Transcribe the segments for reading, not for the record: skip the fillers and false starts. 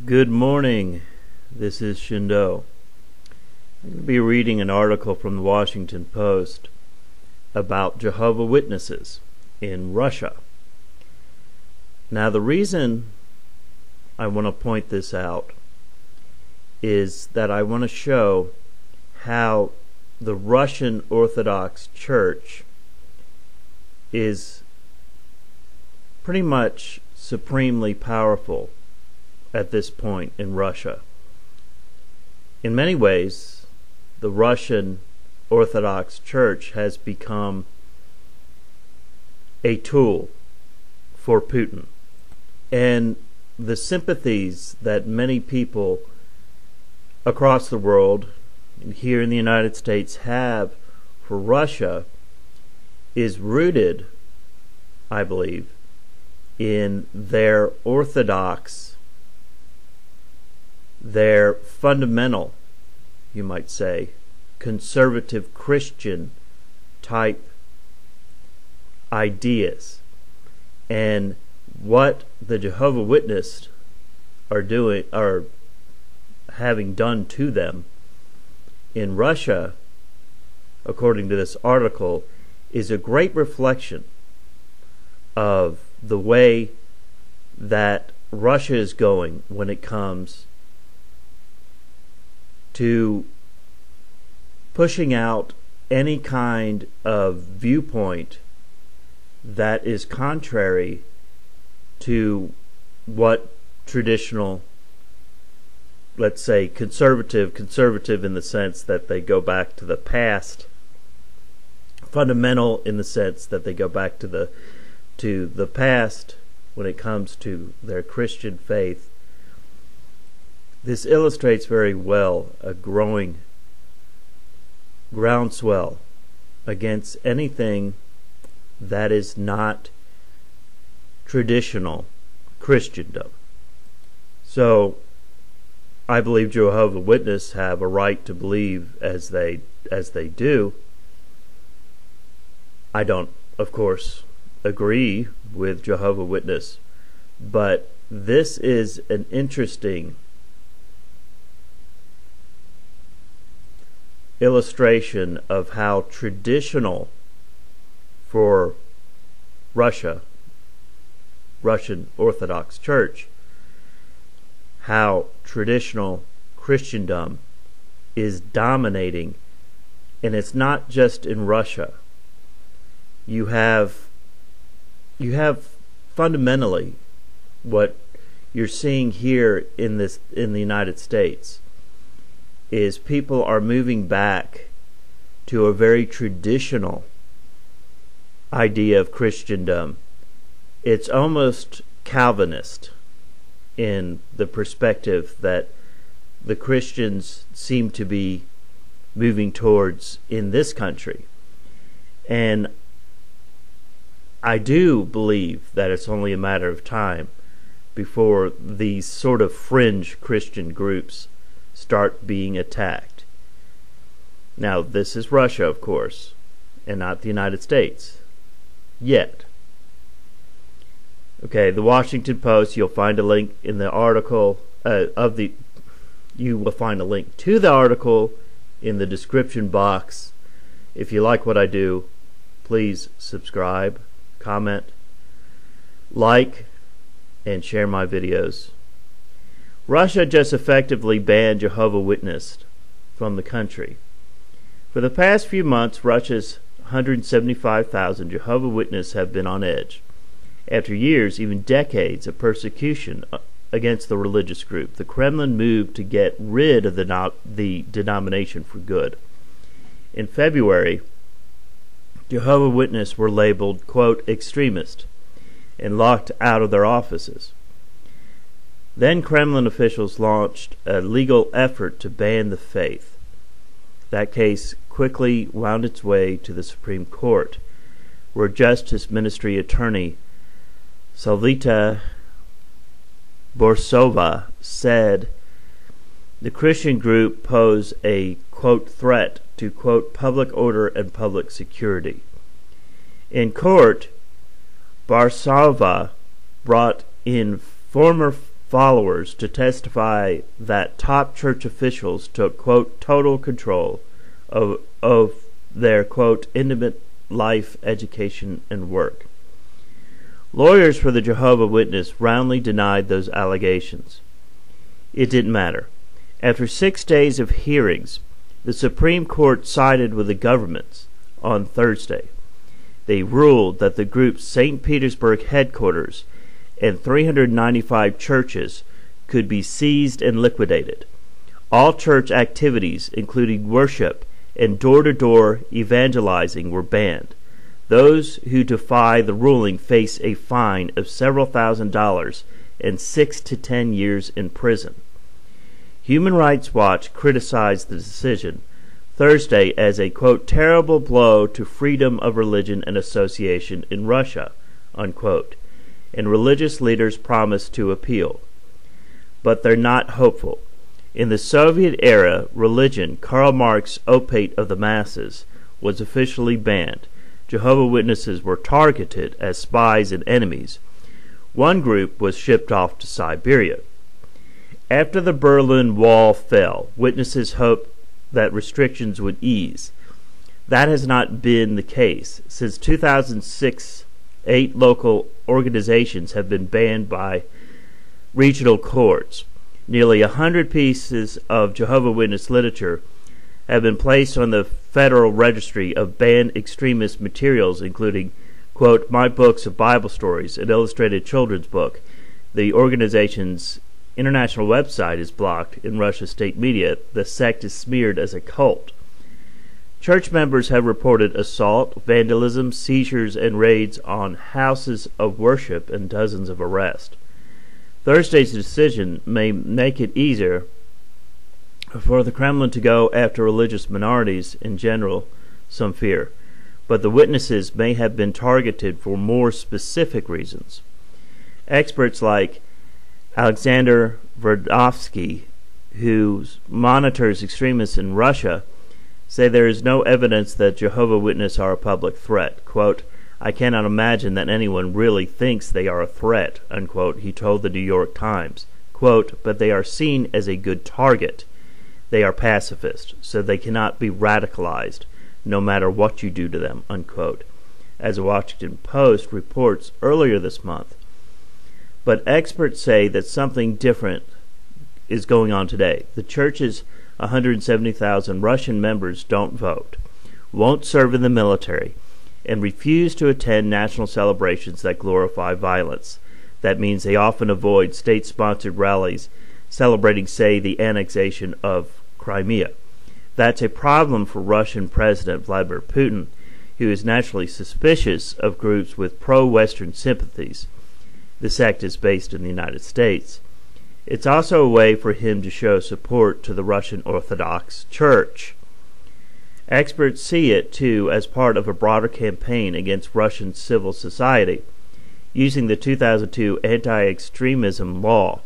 Good morning. This is Shindo. I'm going to be reading an article from the Washington Post about Jehovah's Witnesses in Russia. Now, the reason I want to point this out is that I want to show how the Russian Orthodox Church is pretty much supremely powerful at this point in Russia. In many ways, the Russian Orthodox Church has become a tool for Putin. And the sympathies that many people across the world, and here in the United States, have for Russia is rooted, I believe, in their fundamental, you might say, conservative Christian type ideas. And what the Jehovah's Witnesses are having done to them in Russia, according to this article, is a great reflection of the way that Russia is going when it comes to pushing out any kind of viewpoint that is contrary to what traditional, let's say, conservative in the sense that they go back to the past, fundamental in the sense that they go back to the past when it comes to their Christian faith. This illustrates very well a growing groundswell against anything that is not traditional Christendom. So I believe Jehovah's Witnesses have a right to believe as they do. I don't, of course, agree with Jehovah's Witnesses, but this is an interesting illustration of how traditional for Russian Orthodox Church, how traditional Christendom is dominating. And it's not just in Russia. You have fundamentally what you're seeing here in the United States is people are moving back to a very traditional idea of Christendom. It's almost Calvinist in the perspective that the Christians seem to be moving towards in this country. And I do believe that it's only a matter of time before these sort of fringe Christian groups start being attacked. Now, this is Russia, of course, and not the United States. Yet. Okay, the Washington Post, you'll find a link in the article you will find a link to the article in the description box. If you like what I do, please subscribe, comment, like, and share my videos. Russia just effectively banned Jehovah's Witnesses from the country. For the past few months, Russia's 175,000 Jehovah's Witnesses have been on edge. After years, even decades of persecution against the religious group, the Kremlin moved to get rid of the denomination for good. In February, Jehovah's Witnesses were labeled, quote, extremist, and locked out of their offices. Then Kremlin officials launched a legal effort to ban the faith. That case quickly wound its way to the Supreme Court, where Justice Ministry Attorney Savita Borsova said the Christian group posed a, quote, threat to, quote, public order and public security. In court, Borsova brought in former followers to testify that top church officials took, quote, total control of their, quote, intimate life, education, and work. Lawyers for the Jehovah's Witnesses roundly denied those allegations. It didn't matter. After 6 days of hearings, the Supreme Court sided with the governments on Thursday. They ruled that the group's St. Petersburg headquarters and 395 churches could be seized and liquidated. All church activities, including worship and door-to-door evangelizing, were banned. Those who defy the ruling face a fine of several $1,000s and 6 to 10 years in prison. Human Rights Watch criticized the decision Thursday as a, quote, terrible blow to freedom of religion and association in Russia, unquote, and religious leaders promised to appeal. But they're not hopeful. In the Soviet era, religion, Karl Marx' opiate of the masses, was officially banned. Jehovah's Witnesses were targeted as spies and enemies. One group was shipped off to Siberia. After the Berlin Wall fell, witnesses hoped that restrictions would ease. That has not been the case. Since 2006, 8 local organizations have been banned by regional courts. Nearly 100 pieces of Jehovah's Witness literature have been placed on the Federal Registry of Banned Extremist Materials, including, quote, my books of Bible stories, an illustrated children's book. The organization's international website is blocked in Russia's state media. The sect is smeared as a cult. Church members have reported assault, vandalism, seizures, and raids on houses of worship and dozens of arrests. Thursday's decision may make it easier for the Kremlin to go after religious minorities in general, some fear, but the witnesses may have been targeted for more specific reasons. Experts like Alexander Verdovsky, who monitors extremists in Russia, say there is no evidence that Jehovah's Witnesses are a public threat. Quote, I cannot imagine that anyone really thinks they are a threat, unquote, he told the New York Times. Quote, but they are seen as a good target. They are pacifist, so they cannot be radicalized, no matter what you do to them, unquote, as the Washington Post reports earlier this month. But experts say that something different is going on today. The church's 170,000 Russian members don't vote, won't serve in the military, and refuse to attend national celebrations that glorify violence. That means they often avoid state-sponsored rallies celebrating, say, the annexation of Crimea. That's a problem for Russian President Vladimir Putin, who is naturally suspicious of groups with pro-Western sympathies. The sect is based in the United States. It's also a way for him to show support to the Russian Orthodox Church. Experts see it, too, as part of a broader campaign against Russian civil society, using the 2002 anti-extremism law.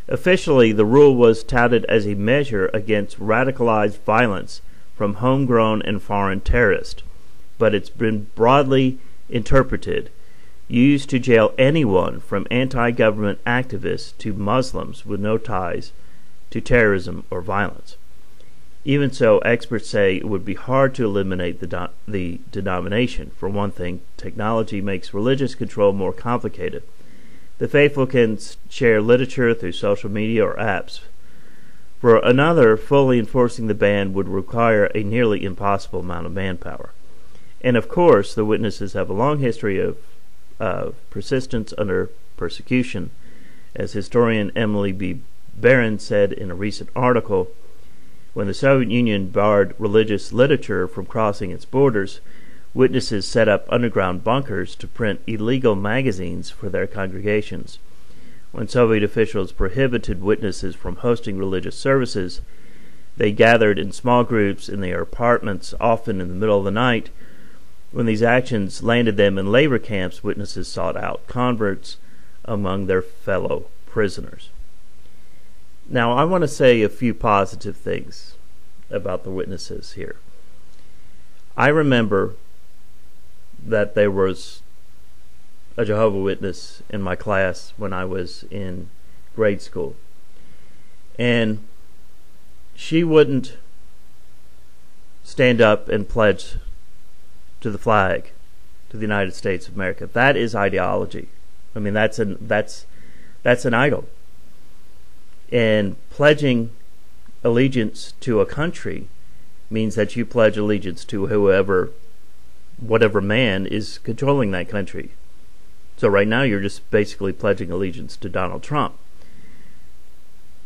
Officially, the rule was touted as a measure against radicalized violence from homegrown and foreign terrorists, but it's been broadly interpreted, used to jail anyone from anti-government activists to Muslims with no ties to terrorism or violence. Even so, experts say it would be hard to eliminate the denomination. For one thing, technology makes religious control more complicated. The faithful can share literature through social media or apps. For another, fully enforcing the ban would require a nearly impossible amount of manpower. And of course, the witnesses have a long history of persistence under persecution. As historian Emily B. Barron said in a recent article, when the Soviet Union barred religious literature from crossing its borders, witnesses set up underground bunkers to print illegal magazines for their congregations. When Soviet officials prohibited witnesses from hosting religious services, they gathered in small groups in their apartments, often in the middle of the night. When these actions landed them in labor camps, witnesses sought out converts among their fellow prisoners. Now, I want to say a few positive things about the witnesses here. I remember that there was a Jehovah's Witness in my class when I was in grade school. And she wouldn't stand up and pledge to the flag, to the United States of America. That is ideology. I mean, that's an idol. And pledging allegiance to a country means that you pledge allegiance to whatever man is controlling that country. So right now you're just basically pledging allegiance to Donald Trump.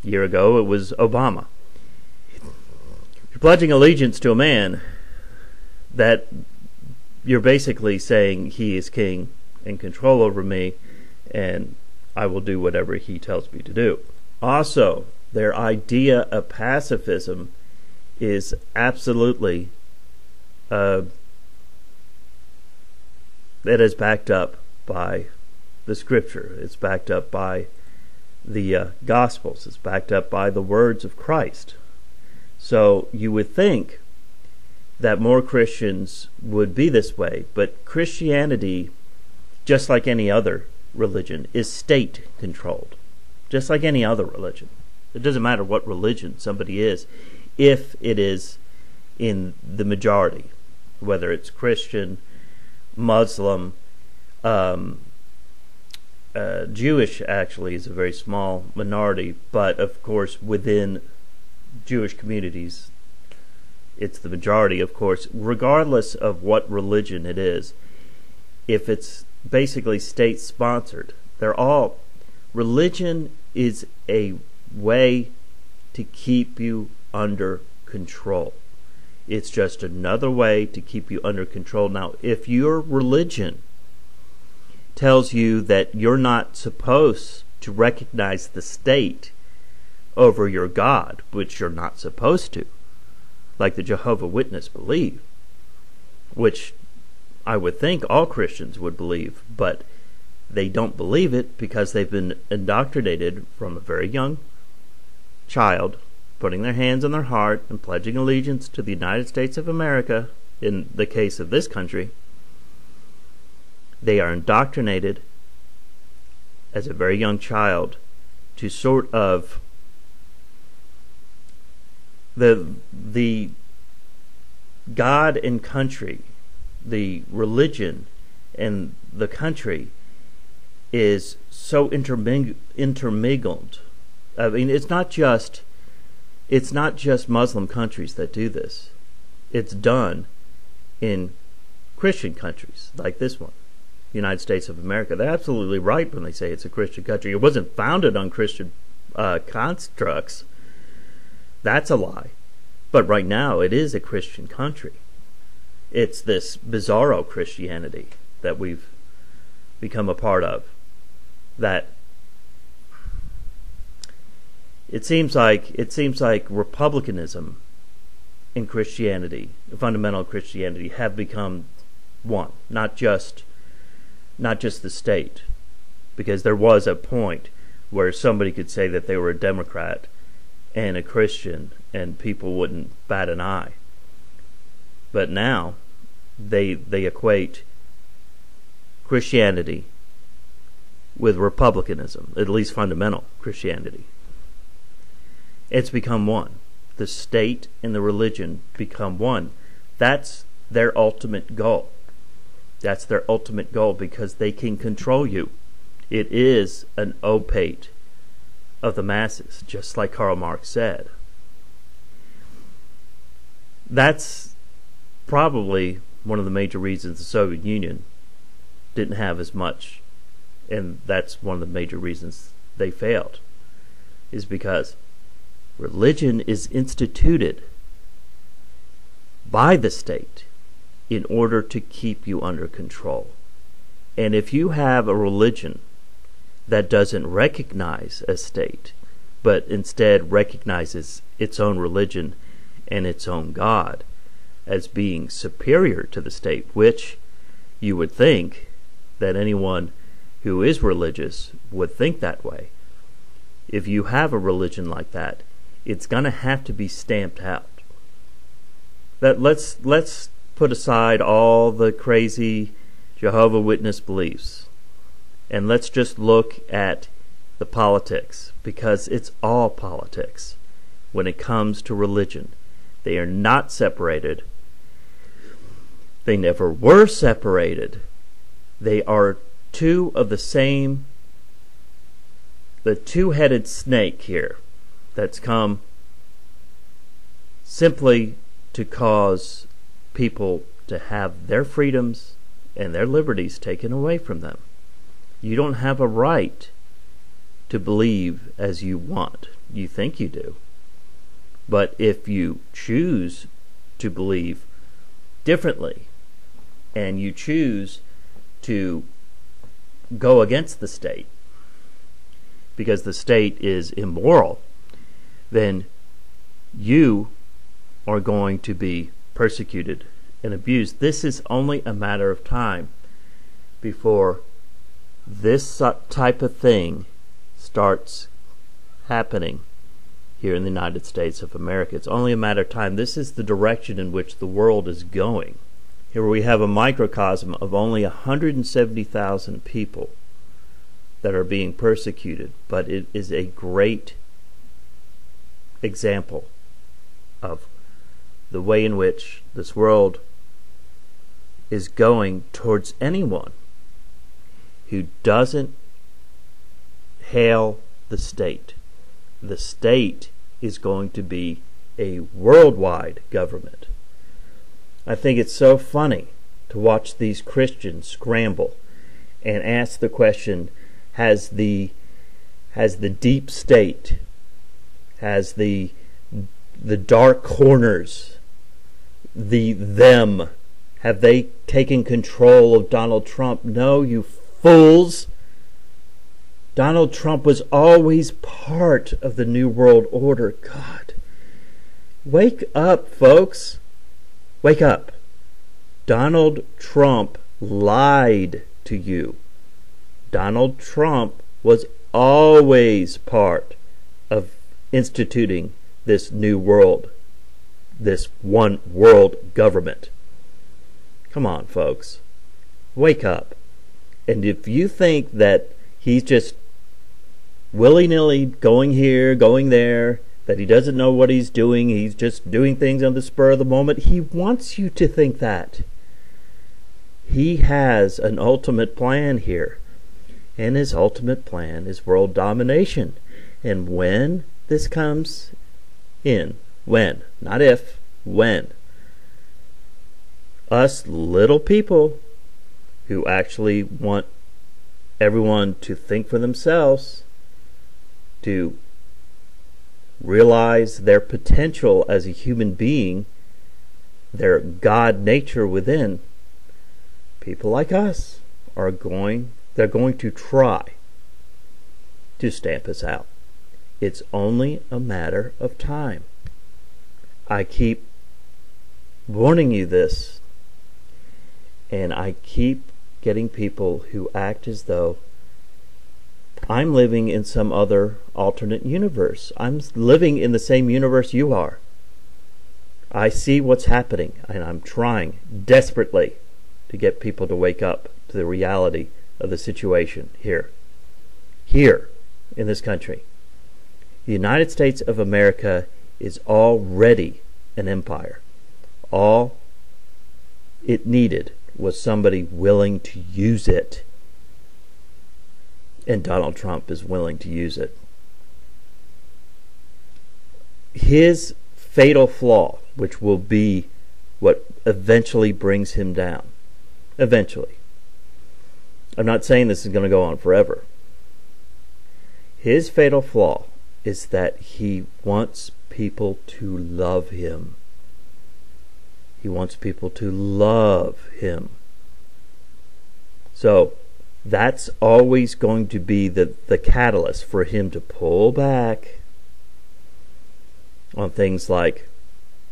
A year ago it was Obama. You're pledging allegiance to a man that you're basically saying he is king and control over me, and I will do whatever he tells me to do. Also, their idea of pacifism is absolutely that is backed up by the Scripture. It's backed up by the Gospels. It's backed up by the words of Christ. So you would think that more Christians would be this way, but Christianity, just like any other religion, is state-controlled. Just like any other religion. It doesn't matter what religion somebody is, if it is in the majority, whether it's Christian, Muslim, Jewish actually is a very small minority, but of course within Jewish communities it's the majority, of course, regardless of what religion it is. If it's basically state-sponsored, religion is a way to keep you under control. It's just another way to keep you under control. Now, if your religion tells you that you're not supposed to recognize the state over your God, which you're not supposed to, like the Jehovah Witness believe, which I would think all Christians would believe, but they don't believe it because they've been indoctrinated from a very young child, putting their hands on their heart and pledging allegiance to the United States of America. In the case of this country, they are indoctrinated as a very young child to sort of the God and country, the religion and the country is so intermingled. I mean, it's not just Muslim countries that do this. It's done in Christian countries like this one, the United States of America. They're absolutely right when they say it's a Christian country. It wasn't founded on Christian constructs. That's a lie. But right now it is a Christian country. It's this bizarro Christianity that we've become a part of. That it seems like republicanism and Christianity, fundamental Christianity, have become one, not just the state. Because there was a point where somebody could say that they were a Democrat and a Christian and people wouldn't bat an eye. But now they equate Christianity with republicanism, at least fundamental Christianity. It's become one. The state and the religion become one. That's their ultimate goal. That's their ultimate goal because they can control you. It is an opiate of the masses, just like Karl Marx said. That's probably one of the major reasons the Soviet Union didn't have as much, and that's one of the major reasons they failed, is because religion is instituted by the state in order to keep you under control. And if you have a religion that doesn't recognize a state, but instead recognizes its own religion and its own God as being superior to the state, which you would think that anyone who is religious would think that way. If you have a religion like that, it's going to have to be stamped out. Let's put aside all the crazy Jehovah Witness beliefs, and let's just look at the politics, because it's all politics when it comes to religion. They are not separated. They never were separated. They are two of the same, the two-headed snake here that's come simply to cause people to have their freedoms and their liberties taken away from them. You don't have a right to believe as you want. You think you do. But if you choose to believe differently, and you choose to go against the state, because the state is immoral, then you are going to be persecuted and abused. This is only a matter of time before this type of thing starts happening here in the United States of America. It's only a matter of time. This is the direction in which the world is going. Here we have a microcosm of only 170,000 people that are being persecuted, but it is a great example of the way in which this world is going towards anyone who doesn't hail the state. The state is going to be a worldwide government. I think it's so funny to watch these Christians scramble and ask the question, has the deep state, has the dark corners, them, have they taken control of Donald Trump? No, you fools. Donald Trump was always part of the New World Order. God. Wake up, folks. Wake up. Donald Trump lied to you. Donald Trump was always part of instituting this new world, this one world government. Come on, folks. Wake up. And if you think that he's just willy-nilly going here, going there, that he doesn't know what he's doing, he's just doing things on the spur of the moment, he wants you to think that. He has an ultimate plan here. And his ultimate plan is world domination. And when this comes in, when, not if, when, us little people who actually want everyone to think for themselves, to realize their potential as a human being, their God nature within, people like us they're going to try to stamp us out. It's only a matter of time. I keep warning you this, and I keep getting people who act as though I'm living in some other alternate universe. I'm living in the same universe you are. I see what's happening, and I'm trying desperately to get people to wake up to the reality of the situation here in this country. The United States of America is already an empire. All it needed was somebody willing to use it. And Donald Trump is willing to use it. His fatal flaw, which will be what eventually brings him down. Eventually. I'm not saying this is going to go on forever. His fatal flaw is that he wants people to love him. He wants people to love him. So, that's always going to be the catalyst for him to pull back on things like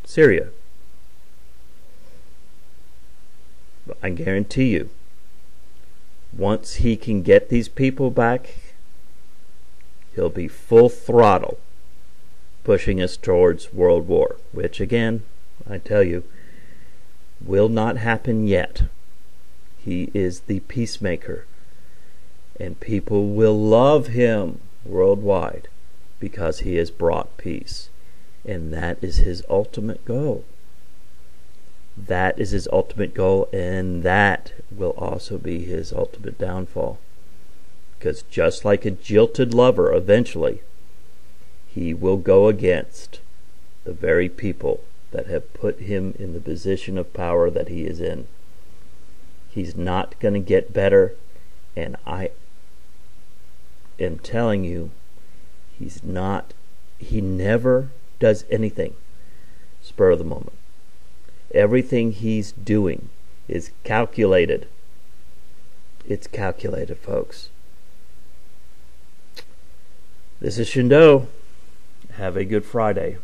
Syria. But I guarantee you, once he can get these people back, he'll be full throttle pushing us towards world war, which again, I tell you, will not happen yet. He is the peacemaker, and people will love him worldwide because he has brought peace. And that is his ultimate goal. That is his ultimate goal, and that will also be his ultimate downfall. Because just like a jilted lover, eventually, he will go against the very people that have put him in the position of power that he is in. He's not going to get better, and I am telling you, he never does anything spur of the moment. Everything he's doing is calculated. It's calculated, folks. This is Shindo. Have a good Friday.